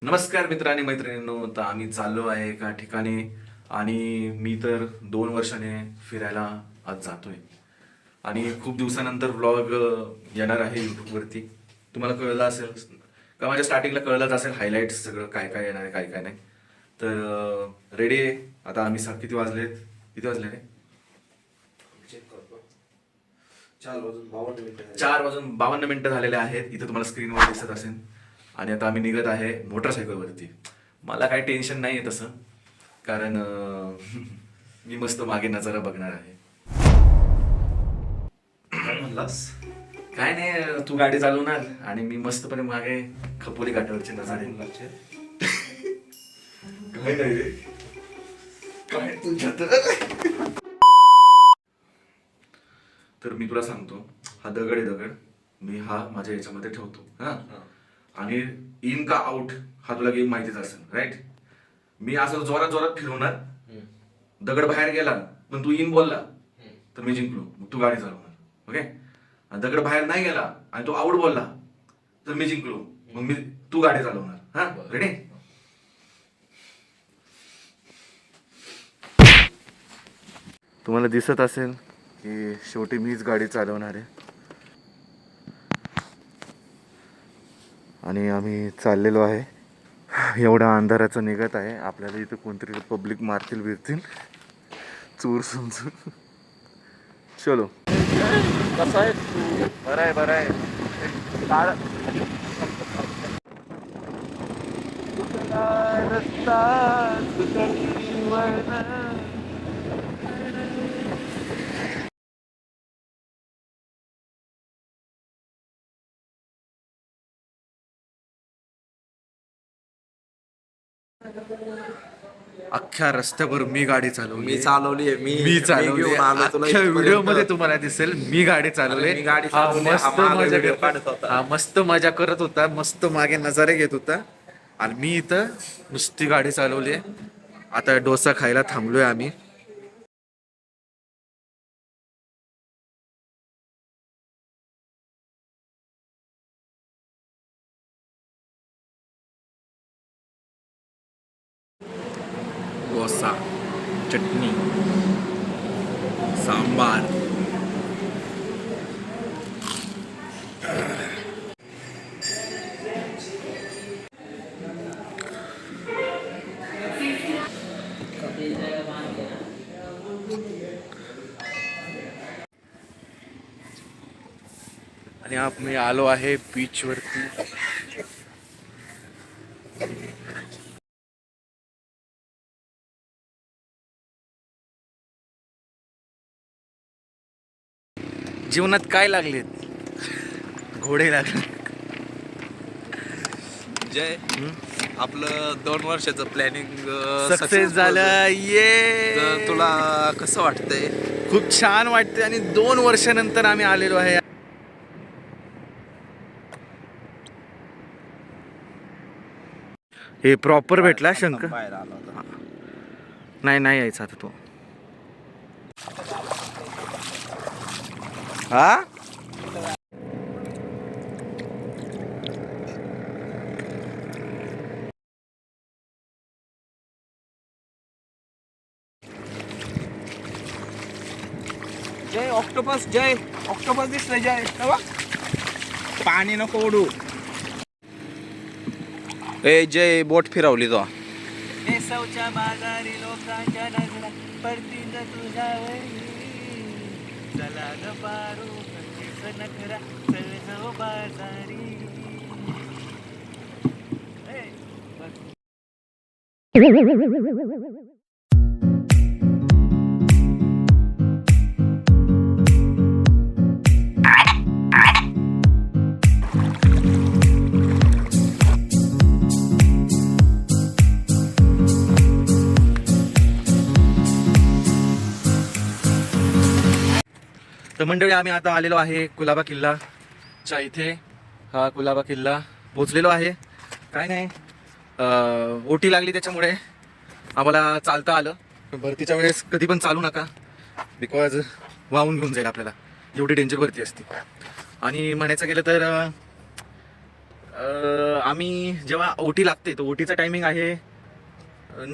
नमस्कार मित्र आणि मैत्रिणींनो, तर आम्ही चाललो आहे एका ठिकाणी आणि मी तर 2 वर्षाने फिरायला आज जातोय आणि खूप दिवसानंतर व्लॉग येणार आहे यूट्यूबवरती. तुम्हाला कळलं असेल का, माझ्या स्टार्टिंगला कळलंच असेल हायलाईट्स सगळं काय काय येणार आहे काय काय नाही. तर रेडी आहे आता आम्ही. किती वाजले रे? चेक करतो. 4 वाजून 52 मिनिटं 4 वाजून 52 मिनिटं झालेले आहेत. इथं तुम्हाला स्क्रीनवर दिसत असेल. आणि आता आम्ही निघत आहे मोटरसायकलवरती. मला काही टेन्शन नाही आहे तसं, कारण मी मस्त मागे नजारा बघणार आहे. काय म्हणलास? काय नाही, तू गाडी चालवणार आणि मी मस्तपणे मागे खपोली घाटावरचे नजारे. काय नाही रे, काय तुझ्या तर मी तुला सांगतो, हा दगड आहे दगड. मी हा माझ्या याच्यामध्ये ठेवतो हा. आणि इन का आउट हा तुला गेम माहितीच असेल, राईट? मी असं जोरात जोरात फिरवणार, दगड बाहेर गेला पण तू इन बोलला तर मी जिंकलो, मग तू गाडी चालवणार. ओके? आणि दगड बाहेर नाही गेला आणि तो आउट बोलला तर मी जिंकलो, मग तू गाडी चालवणार. हा, रेडी? तुम्हाला दिसत असेल की शेवटी मीच गाडी चालवणार आहे. आणि आम्ही चाललेलो आहे. एवढा अंधाराचं निघत आहे. आपल्याला इथं कोणतरी पब्लिक मारतील बिरतील, चोर समजून. चलो. कसा आहे तू? बरं आहे बरं आहे. अख्ख्या रस्त्यावर मी गाडी चालवली. मी चालवली आहे. मी चालवली. घेऊन आलो तुला अख्ख्या इथपर्यंत. व्हिडिओ मध्ये तुम्हाला दिसेल मी गाडी चालवली. मी गाडी हा चालवली. मस्त हा मागे मजा व्हिडिओ करत काढत होता. हा मस्त मजा करत होता, मस्त मागे नजारे घेत होता. आणि मी इथं नुसती गाडी चालवली. आता डोसा खायला थांबलोय आम्ही. डोसा, चटणी, सांबार. आणि मी आलो आहे बीच वरती. जीवनात काय लागलेत? घोडे लागले. जय, आपलं 2 वर्षाचं प्लॅनिंग सक्सेस झालं. ये, तुला कसं वाटतंय? खूप छान वाटते. आणि 2 वर्षानंतर आम्ही आलेलो आहे. हे प्रॉपर भेटला शंकर? बाहेर आला होता. नाही यायचा आता तो. हा, जय ऑक्टोपस, जय ऑक्टोपस दिसतंय. जय तेव्हा पाणी नको उडू. ए जय, बोट फिरवली तो. सौच्या बाजारी लोकांच्या नजरा पडतील तुझ्यावरी. चला ग पारू कधीच नखरा, चल जाऊ बाजारी. तर मंडळी, आम्ही आता आलेलो आहे कुलाबा किल्लाच्या इथे. हा कुलाबा किल्ला पोचलेलो आहे. काय नाही, ओटी लागली त्याच्यामुळे आम्हाला चालता आलं. भरतीच्या वेळेस कधी पण चालू नका, बिकॉज वाहून घेऊन जाईल आपल्याला. एवढी डेंजर भरती असते. आणि म्हणायचं गेलं तर आम्ही जेव्हा ओटी लागते तर ओटीचा टायमिंग आहे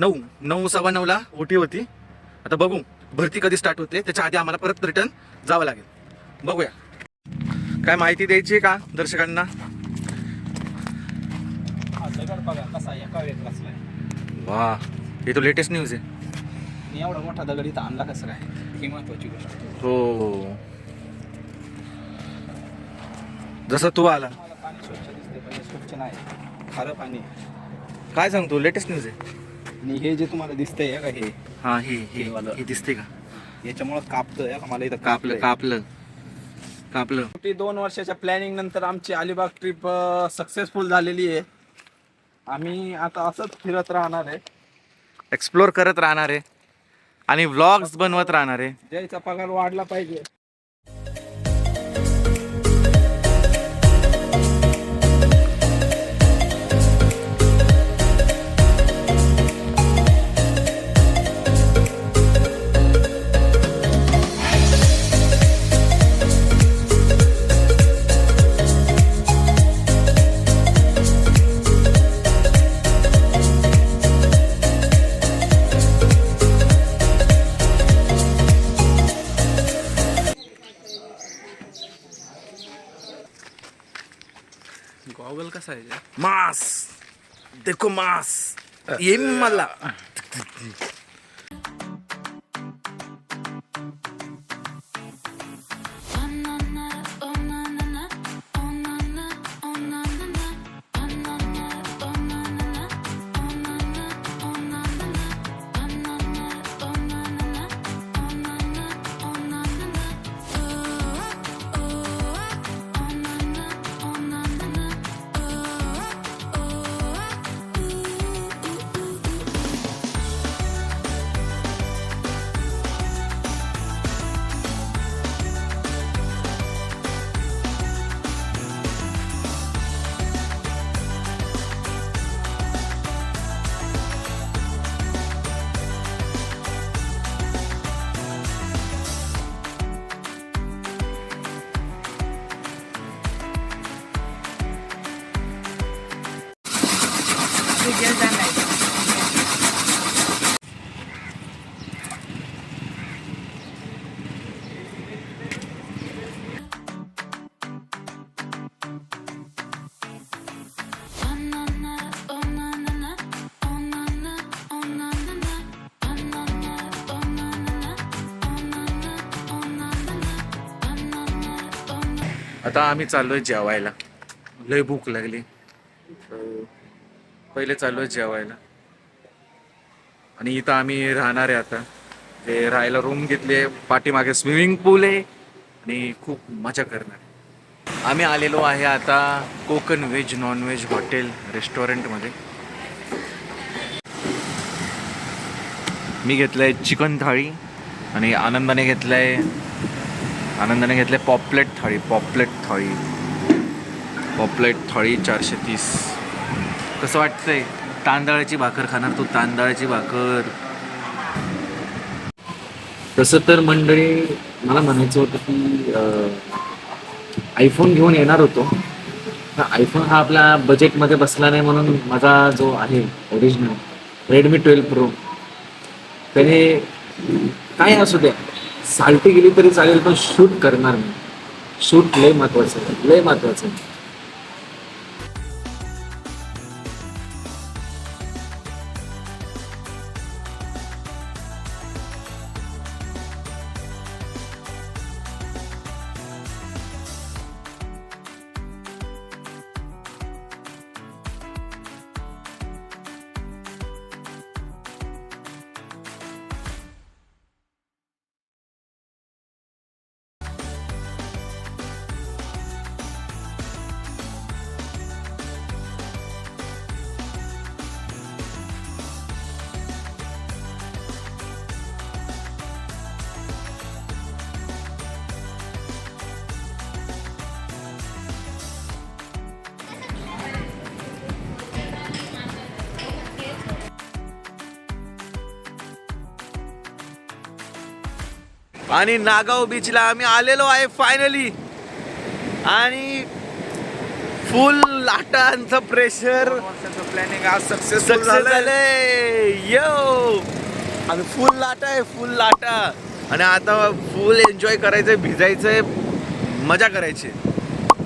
9:15 ओटी होती. आता बघू भरती कधी स्टार्ट होते, त्याच्या आधी आम्हाला परत रिटर्न जावं लागेल. बघूया काय माहिती द्यायची आहे का दर्शकांना. हा दगड बघा कसा एका वेळेत बसलाय. वा हे तो लेटेस्ट न्यूज आहे. आणि एवढा मोठा दगड इथं आणला कसं काय, ही महत्वाची गोष्ट. हो जसं तू आला. मला पाणी स्वच्छ दिसते पण स्वच्छ नाही, खारं पाणी. काय सांगतो लेटेस्ट न्यूज आहे. आणि हे जे तुम्हाला दिसतंय का हे हा हे दिसते का. याच्यामुळं कापतंय का मला इथं कापलं. 2 वर्षाच्या प्लॅनिंग नंतर आमची अलिबाग ट्रिप सक्सेसफुल झालेली आहे. आम्ही आता असंच फिरत राहणार आहे, एक्सप्लोर करत राहणार आहे आणि व्लॉग्स बनवत राहणार आहे. ज्याचा पगार वाढला पाहिजे. गॉगल कसा आहे? मास देखो मास ये मला. आता आम्ही चाललोय जेवायला. लय भूक लागली. पहिले चाललोय जेवायला आणि इथं आम्ही राहणार आहे. आता ते राहायला रूम घेतले, पाठीमागे स्विमिंग पूल आहे आणि खूप मजा करणार आहे. आम्ही आलेलो आहे आता Konkan veg non veg hotel रेस्टॉरंटमध्ये. मी घेतलंय चिकन थाळी आणि आनंदाने घेतलंय पॉपलेट थाळी 430. कसं वाटतंय? तांदळाची भाकर खाणार तू, तांदळाची भाकर. तसं तर मंडळी मला म्हणायचं होतं की आयफोन घेऊन येणार होतो. आयफोन हा आपल्या बजेटमध्ये बसला नाही म्हणून माझा जो आहे ओरिजिनल रेडमी 12 प्रो त्याने काय असू द्या साल्टी गेली तरी चालेल पण शूट करणार नाही. शूट लय महत्वाचं आहे. आणि नागाव बीचला आम्ही आलेलो आहे फायनली. आणि फुल लाटांचं प्रेशर वर्षाचं प्लॅनिंग आज सक्सेस सक्सेस झालंय यो. आणि फुल लाटा आहे, फुल लाटा. आणि आता फुल एन्जॉय करायचंय, भिजायचंय, मजा करायची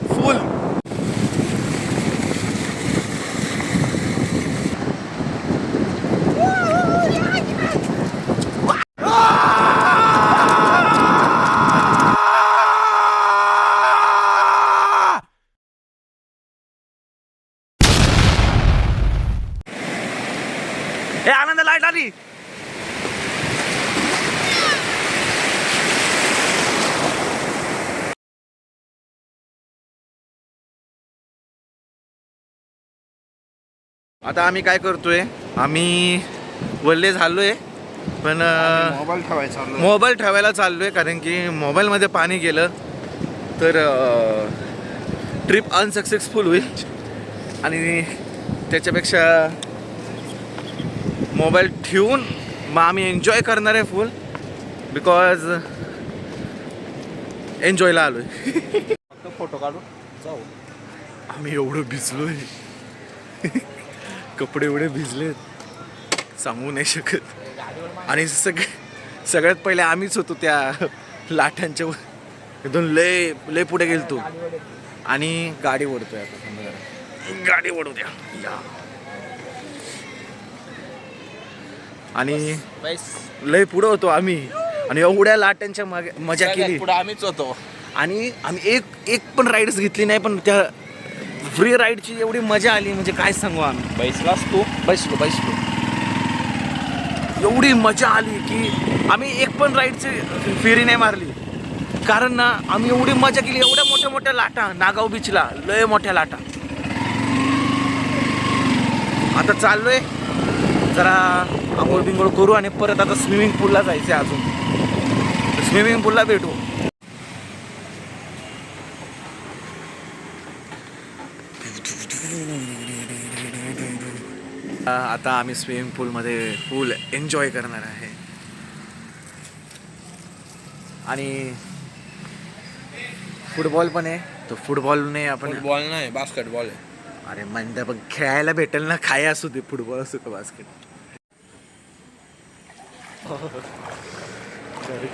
फुल. ए आनंद लाईट आली. आता आम्ही काय करतोय, आम्ही वल्ले झालोय पण मोबाईल ठेवायला चाललोय, कारण की मोबाईलमध्ये पाणी गेलं तर ट्रिप अनसक्सेसफुल होईल. आणि त्याच्यापेक्षा मोबाईल ठेवून मग आम्ही एन्जॉय करणार आहे फुल, बिकॉज एन्जॉयला आलोय. फोटो काढून जाऊ. आम्ही एवढं भिजलोय, कपडे एवढे भिजलेत सांगू नाही शकत. आणि सगळ्यात पहिले आम्हीच होतो त्या लाटांच्या एकदम लय लय पुढे गेलतो. आणि गाडी ओढतोय आता, समजा गाडी ओढू द्या या. आणि लय पुढं होतो आम्ही, आणि एवढ्या लाटांच्या मजा केली. पुढे आम्हीच होतो. आणि आम्ही एक पण राईड्स घेतली नाही, पण त्या फ्री राईडची एवढी मजा आली म्हणजे काय सांगू. आम्ही बैसलास तू? बसलो एवढी मजा आली की आम्ही एक पण राईडची फेरी नाही मारली, कारण ना आम्ही एवढी मजा केली. एवढ्या मोठ्या मोठ्या लाटा नागाव बीचला, लय मोठ्या लाटा. आता चाललोय जरा आंघोळ बिंघोळ करू आणि परत आता स्विमिंग पूलला जायचं आहे. अजून स्विमिंग पूलला भेटू. आता आम्ही स्विमिंग पूलमध्ये फुल एन्जॉय करणार आहे. आणि फुटबॉल पण आहे, तो फुटबॉलने आपण फुटबॉल नाही, बास्केटबॉल आहे. अरे म्हणता पण खेळायला भेटेल ना, काय असू दे, फुटबॉल असू का बास्केट.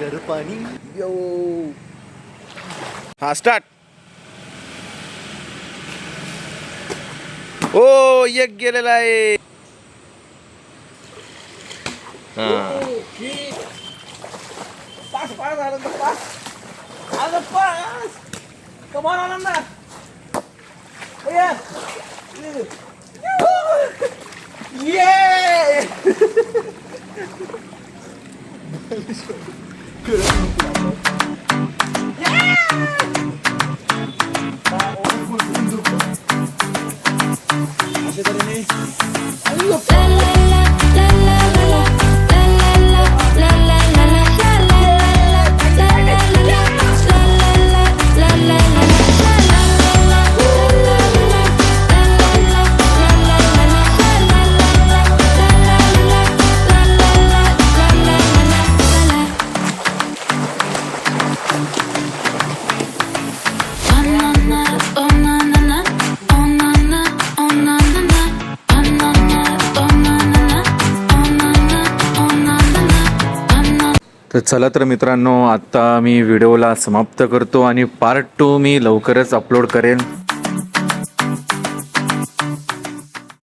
घर पाणी यो. हा स्टार्ट. ओ एक गेलेला आहे. तर चला तर मित्रांनो, आता मी व्हिडिओला समाप्त करतो आणि पार्ट 2 मी लवकरच अपलोड करेन.